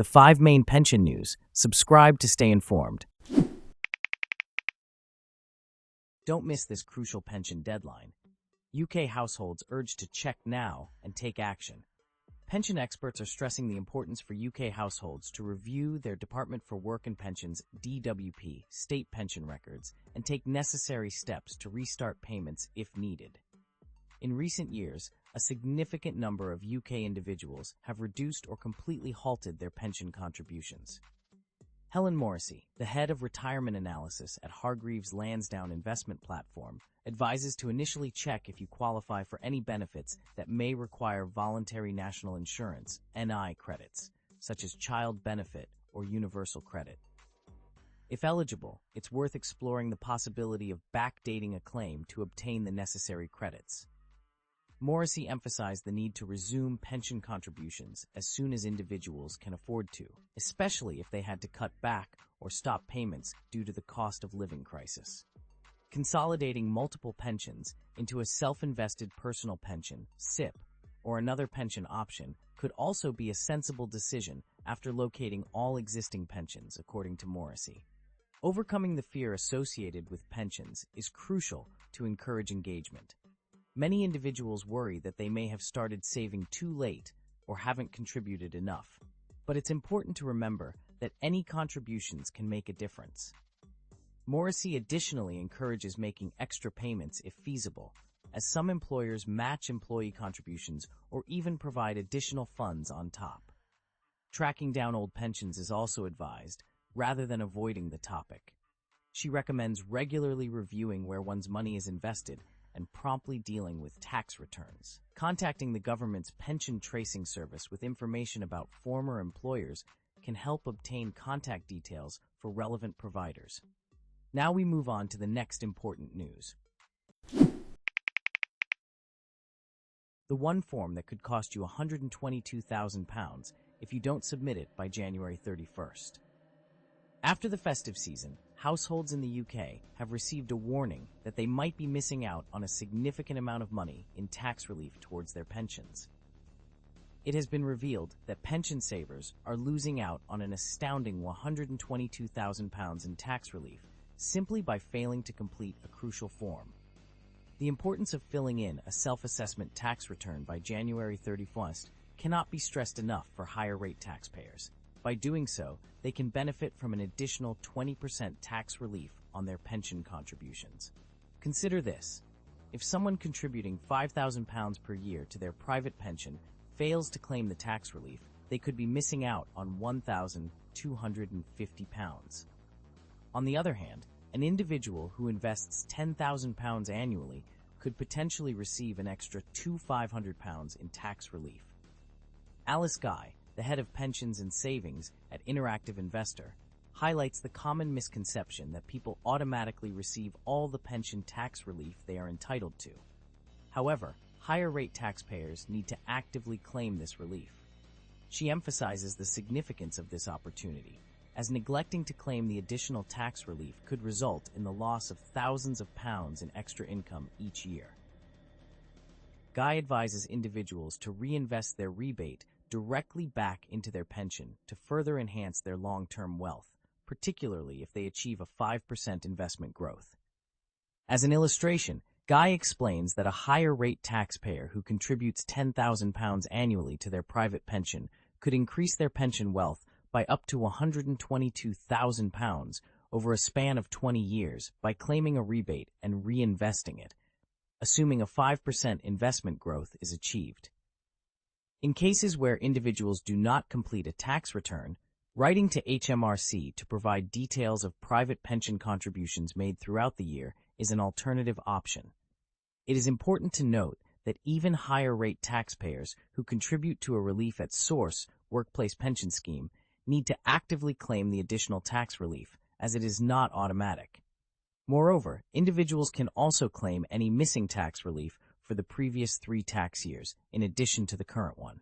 the 5 main pension news. Subscribe to stay informed. Don't miss this crucial pension deadline. UK households urged to check now and take action. Pension experts are stressing the importance for UK households to review their Department for Work and Pensions (DWP) state pension records and take necessary steps to restart payments if needed. In recent years, a significant number of UK individuals have reduced or completely halted their pension contributions. Helen Morrissey, the head of retirement analysis at Hargreaves Lansdowne investment platform, advises to initially check if you qualify for any benefits that may require voluntary national insurance (NI) credits, such as child benefit or universal credit. If eligible, it's worth exploring the possibility of backdating a claim to obtain the necessary credits. Morrissey emphasized the need to resume pension contributions as soon as individuals can afford to, especially if they had to cut back or stop payments due to the cost of living crisis. Consolidating multiple pensions into a self-invested personal pension, SIP, or another pension option could also be a sensible decision after locating all existing pensions, according to Morrissey. Overcoming the fear associated with pensions is crucial to encourage engagement. Many individuals worry that they may have started saving too late or haven't contributed enough. But it's important to remember that any contributions can make a difference. Morrissey additionally encourages making extra payments if feasible, as some employers match employee contributions or even provide additional funds on top. Tracking down old pensions is also advised, rather than avoiding the topic. She recommends regularly reviewing where one's money is invested and promptly dealing with tax returns. Contacting the government's pension tracing service with information about former employers can help obtain contact details for relevant providers. Now we move on to the next important news. The one form that could cost you £122,000 if you don't submit it by January 31st. After the festive season, households in the UK have received a warning that they might be missing out on a significant amount of money in tax relief towards their pensions. It has been revealed that pension savers are losing out on an astounding £122,000 in tax relief simply by failing to complete a crucial form. The importance of filling in a self-assessment tax return by January 31st cannot be stressed enough for higher-rate taxpayers. By doing so, they can benefit from an additional 20% tax relief on their pension contributions. Consider this. If someone contributing £5,000 per year to their private pension fails to claim the tax relief, they could be missing out on £1,250. On the other hand, an individual who invests £10,000 annually could potentially receive an extra £2,500 in tax relief. Alice Guy, the head of pensions and savings at Interactive Investor, highlights the common misconception that people automatically receive all the pension tax relief they are entitled to. However, higher-rate taxpayers need to actively claim this relief. She emphasizes the significance of this opportunity, as neglecting to claim the additional tax relief could result in the loss of thousands of pounds in extra income each year. Guy advises individuals to reinvest their rebate directly back into their pension to further enhance their long-term wealth, particularly if they achieve a 5% investment growth. As an illustration, Guy explains that a higher-rate taxpayer who contributes £10,000 annually to their private pension could increase their pension wealth by up to £122,000 over a span of 20 years by claiming a rebate and reinvesting it, assuming a 5% investment growth is achieved. In cases where individuals do not complete a tax return, writing to HMRC to provide details of private pension contributions made throughout the year is an alternative option. It is important to note that even higher-rate taxpayers who contribute to a relief at source workplace pension scheme need to actively claim the additional tax relief, as it is not automatic. Moreover, individuals can also claim any missing tax relief for the previous 3 tax years, in addition to the current one.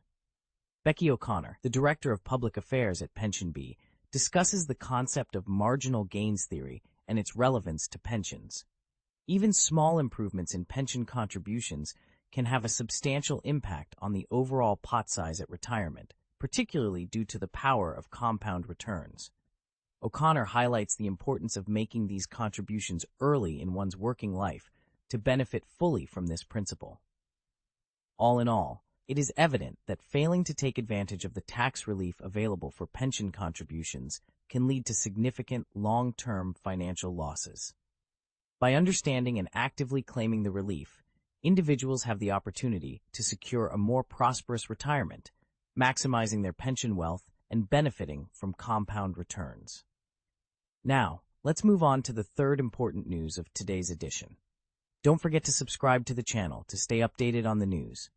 Becky O'Connor, the Director of Public Affairs at PensionBee, discusses the concept of marginal gains theory and its relevance to pensions. Even small improvements in pension contributions can have a substantial impact on the overall pot size at retirement, particularly due to the power of compound returns. O'Connor highlights the importance of making these contributions early in one's working life to benefit fully from this principle. All in all, it is evident that failing to take advantage of the tax relief available for pension contributions can lead to significant long-term financial losses. By understanding and actively claiming the relief, individuals have the opportunity to secure a more prosperous retirement, maximizing their pension wealth and benefiting from compound returns. Now, let's move on to the third important news of today's edition. Don't forget to subscribe to the channel to stay updated on the news.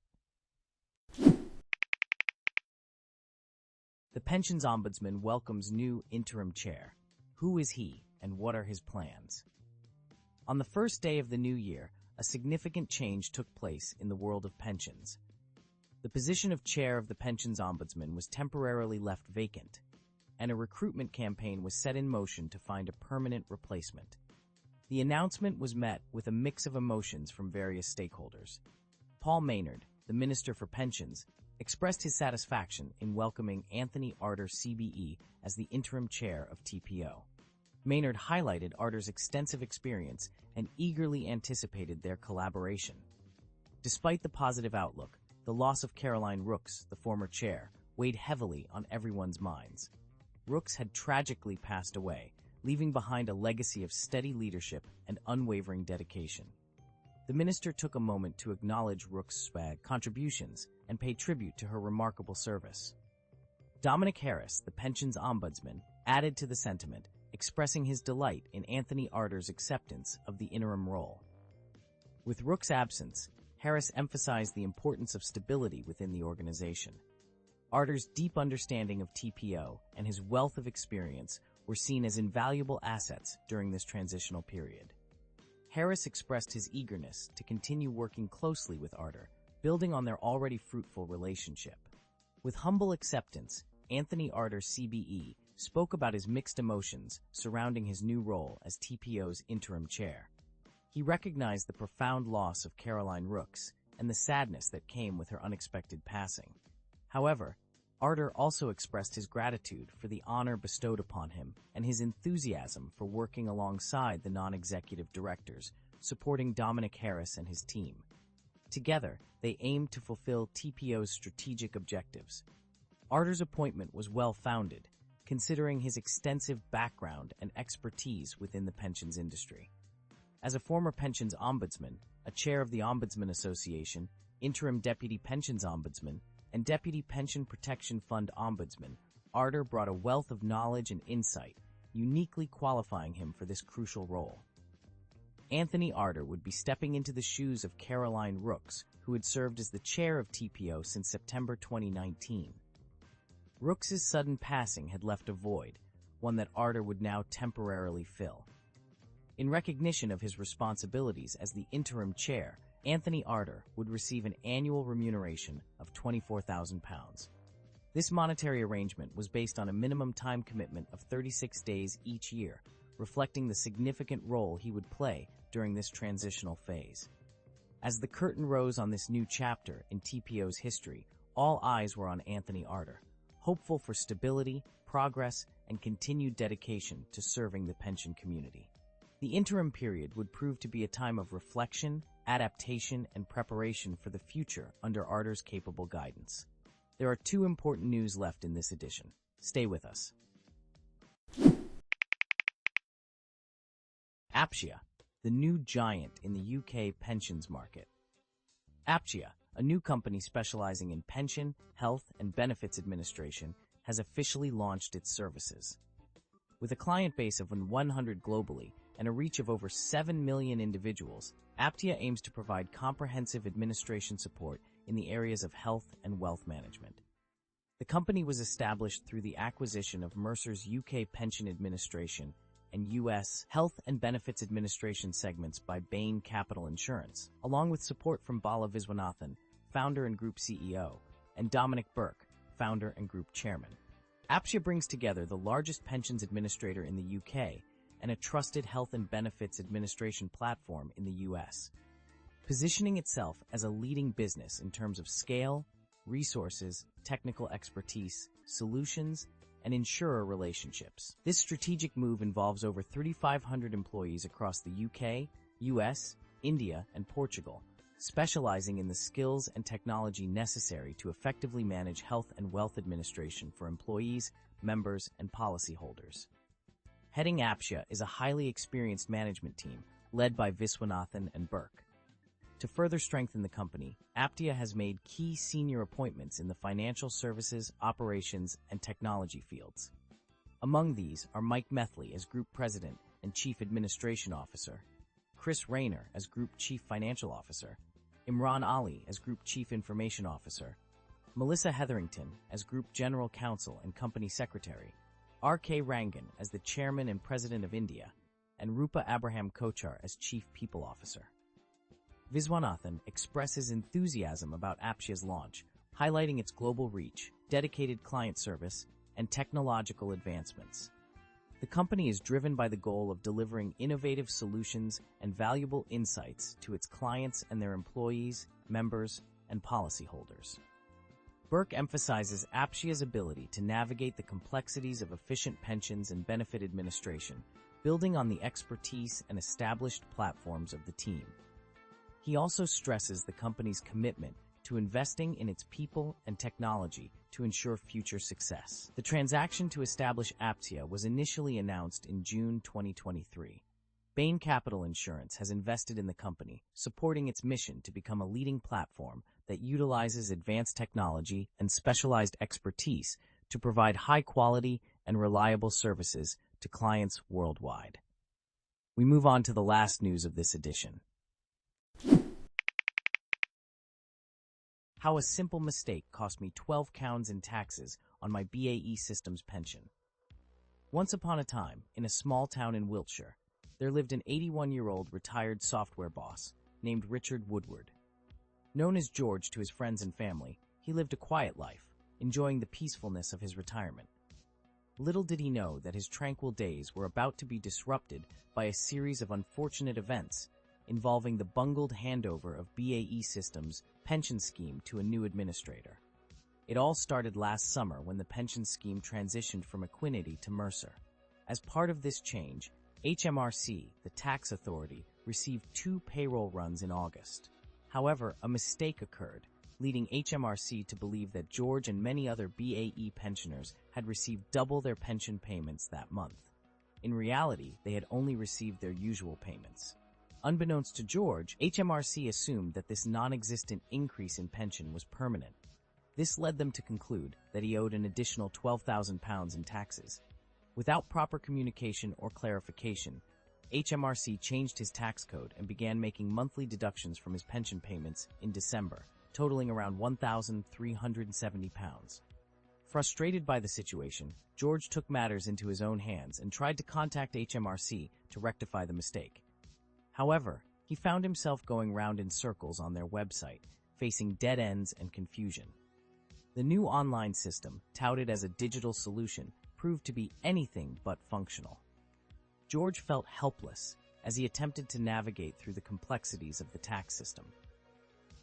The Pensions Ombudsman welcomes new interim chair. Who is he, and what are his plans? On the first day of the new year, a significant change took place in the world of pensions. The position of chair of the Pensions Ombudsman was temporarily left vacant, and a recruitment campaign was set in motion to find a permanent replacement. The announcement was met with a mix of emotions from various stakeholders. Paul Maynard, the Minister for Pensions, expressed his satisfaction in welcoming Anthony Arter CBE as the interim chair of TPO. Maynard highlighted Arter's extensive experience and eagerly anticipated their collaboration. Despite the positive outlook, the loss of Caroline Rooks, the former chair, weighed heavily on everyone's minds. Rooks had tragically passed away, leaving behind a legacy of steady leadership and unwavering dedication. The minister took a moment to acknowledge Rooks' contributions and pay tribute to her remarkable service. Dominic Harris, the Pensions Ombudsman, added to the sentiment, expressing his delight in Anthony Arter's acceptance of the interim role. With Rooks' absence, Harris emphasized the importance of stability within the organization. Arter's deep understanding of TPO and his wealth of experience were seen as invaluable assets during this transitional period. Harris expressed his eagerness to continue working closely with Arter, building on their already fruitful relationship. With humble acceptance, Anthony Arter CBE spoke about his mixed emotions surrounding his new role as TPO's interim chair. He recognized the profound loss of Caroline Rooks and the sadness that came with her unexpected passing. However, Arter also expressed his gratitude for the honor bestowed upon him and his enthusiasm for working alongside the non-executive directors, supporting Dominic Harris and his team. Together, they aimed to fulfill TPO's strategic objectives. Arter's appointment was well-founded, considering his extensive background and expertise within the pensions industry. As a former pensions ombudsman, a chair of the Ombudsman Association, interim deputy pensions ombudsman, and Deputy Pension Protection Fund Ombudsman, Arter brought a wealth of knowledge and insight, uniquely qualifying him for this crucial role. Anthony Arter would be stepping into the shoes of Caroline Rooks, who had served as the chair of TPO since September 2019. Rooks' sudden passing had left a void, one that Arter would now temporarily fill. In recognition of his responsibilities as the interim chair, Anthony Arter would receive an annual remuneration of £24,000. This monetary arrangement was based on a minimum time commitment of 36 days each year, reflecting the significant role he would play during this transitional phase. As the curtain rose on this new chapter in TPO's history, all eyes were on Anthony Arter, hopeful for stability, progress, and continued dedication to serving the pension community. The interim period would prove to be a time of reflection, adaptation, and preparation for the future under Arter's capable guidance. There are two important news left in this edition. Stay with us. Aptia, the new giant in the UK pensions market. Aptia, a new company specializing in pension, health, and benefits administration, has officially launched its services. With a client base of 100 globally and a reach of over 7 million individuals, Aptia aims to provide comprehensive administration support in the areas of health and wealth management. The company was established through the acquisition of Mercer's UK Pension Administration and U.S. Health and Benefits Administration segments by Bain Capital Insurance, along with support from Bala Viswanathan, founder and group CEO, and Dominic Burke, founder and group chairman. Aptia brings together the largest pensions administrator in the UK and a trusted health and benefits administration platform in the U.S., positioning itself as a leading business in terms of scale, resources, technical expertise, solutions, and insurer relationships. This strategic move involves over 3,500 employees across the UK, US, India, and Portugal, specializing in the skills and technology necessary to effectively manage health and wealth administration for employees, members, and policyholders. Heading Aptia is a highly experienced management team led by Viswanathan and Burke. To further strengthen the company, Aptia has made key senior appointments in the financial services, operations, and technology fields. Among these are Mike Methley as Group President and Chief Administration Officer, Chris Rayner as Group Chief Financial Officer, Imran Ali as Group Chief Information Officer, Melissa Hetherington as Group General Counsel and Company Secretary, R.K. Rangan as the Chairman and President of India, and Rupa Abraham Kochar as Chief People Officer. Viswanathan expresses enthusiasm about Aptia's launch, highlighting its global reach, dedicated client service, and technological advancements. The company is driven by the goal of delivering innovative solutions and valuable insights to its clients and their employees, members, and policyholders. Burke emphasizes Aptia's ability to navigate the complexities of efficient pensions and benefit administration, building on the expertise and established platforms of the team. He also stresses the company's commitment to investing in its people and technology to ensure future success. The transaction to establish Aptia was initially announced in June 2023. Bain Capital Insurance has invested in the company, supporting its mission to become a leading platform that utilizes advanced technology and specialized expertise to provide high-quality and reliable services to clients worldwide. We move on to the last news of this edition. How a simple mistake cost me 12 pounds in taxes on my BAE Systems pension. Once upon a time, in a small town in Wiltshire, there lived an 81-year-old retired software boss named Richard Woodward. Known as George to his friends and family, he lived a quiet life, enjoying the peacefulness of his retirement. Little did he know that his tranquil days were about to be disrupted by a series of unfortunate events involving the bungled handover of BAE Systems' pension scheme to a new administrator. It all started last summer when the pension scheme transitioned from Equiniti to Mercer. As part of this change, HMRC, the tax authority, received 2 payroll runs in August. However, a mistake occurred, leading HMRC to believe that George and many other BAE pensioners had received double their pension payments that month. In reality, they had only received their usual payments. Unbeknownst to George, HMRC assumed that this non-existent increase in pension was permanent. This led them to conclude that he owed an additional £12,000 in taxes. Without proper communication or clarification, HMRC changed his tax code and began making monthly deductions from his pension payments in December, totaling around £1,370. Frustrated by the situation, George took matters into his own hands and tried to contact HMRC to rectify the mistake. However, he found himself going round in circles on their website, facing dead ends and confusion. The new online system, touted as a digital solution, proved to be anything but functional. George felt helpless as he attempted to navigate through the complexities of the tax system.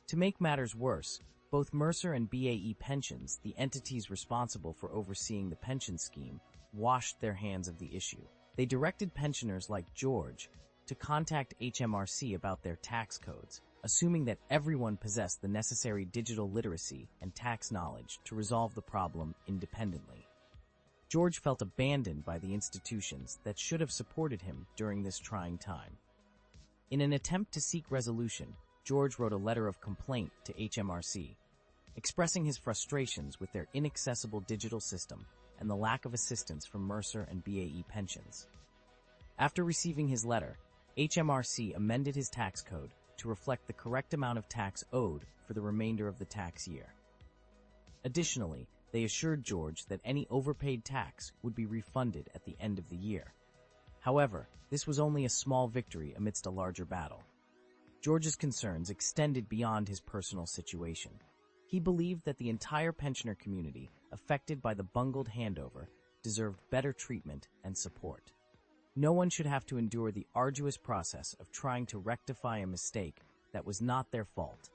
To make matters worse, both Mercer and BAE Pensions, the entities responsible for overseeing the pension scheme, washed their hands of the issue. They directed pensioners like George to contact HMRC about their tax codes, assuming that everyone possessed the necessary digital literacy and tax knowledge to resolve the problem independently. George felt abandoned by the institutions that should have supported him during this trying time. In an attempt to seek resolution, George wrote a letter of complaint to HMRC, expressing his frustrations with their inaccessible digital system and the lack of assistance from Mercer and BAE Pensions. After receiving his letter, HMRC amended his tax code to reflect the correct amount of tax owed for the remainder of the tax year. Additionally, they assured George that any overpaid tax would be refunded at the end of the year. However, this was only a small victory amidst a larger battle. George's concerns extended beyond his personal situation. He believed that the entire pensioner community affected by the bungled handover deserved better treatment and support. No one should have to endure the arduous process of trying to rectify a mistake that was not their fault.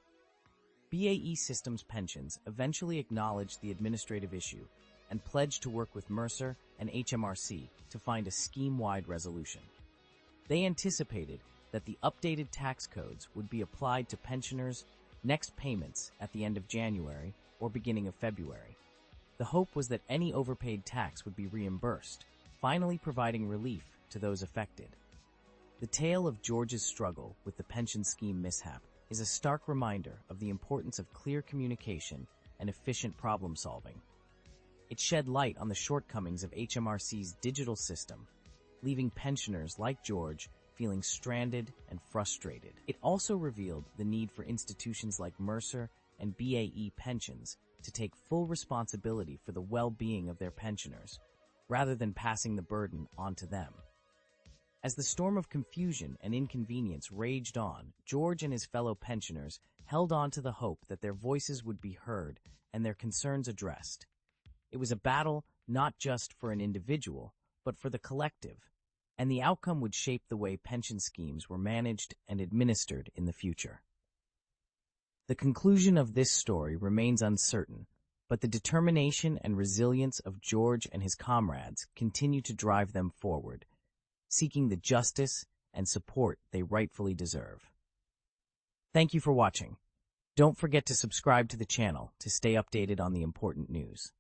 BAE Systems Pensions eventually acknowledged the administrative issue and pledged to work with Mercer and HMRC to find a scheme-wide resolution. They anticipated that the updated tax codes would be applied to pensioners' next payments at the end of January or beginning of February. The hope was that any overpaid tax would be reimbursed, finally providing relief to those affected. The tale of George's struggle with the pension scheme mishap is a stark reminder of the importance of clear communication and efficient problem-solving. It shed light on the shortcomings of HMRC's digital system, leaving pensioners like George feeling stranded and frustrated. It also revealed the need for institutions like Mercer and BAE Pensions to take full responsibility for the well-being of their pensioners, rather than passing the burden onto them. As the storm of confusion and inconvenience raged on, George and his fellow pensioners held on to the hope that their voices would be heard and their concerns addressed. It was a battle not just for an individual, but for the collective, and the outcome would shape the way pension schemes were managed and administered in the future. The conclusion of this story remains uncertain, but the determination and resilience of George and his comrades continue to drive them forward, seeking the justice and support they rightfully deserve. Thank you for watching. Don't forget to subscribe to the channel to stay updated on the important news.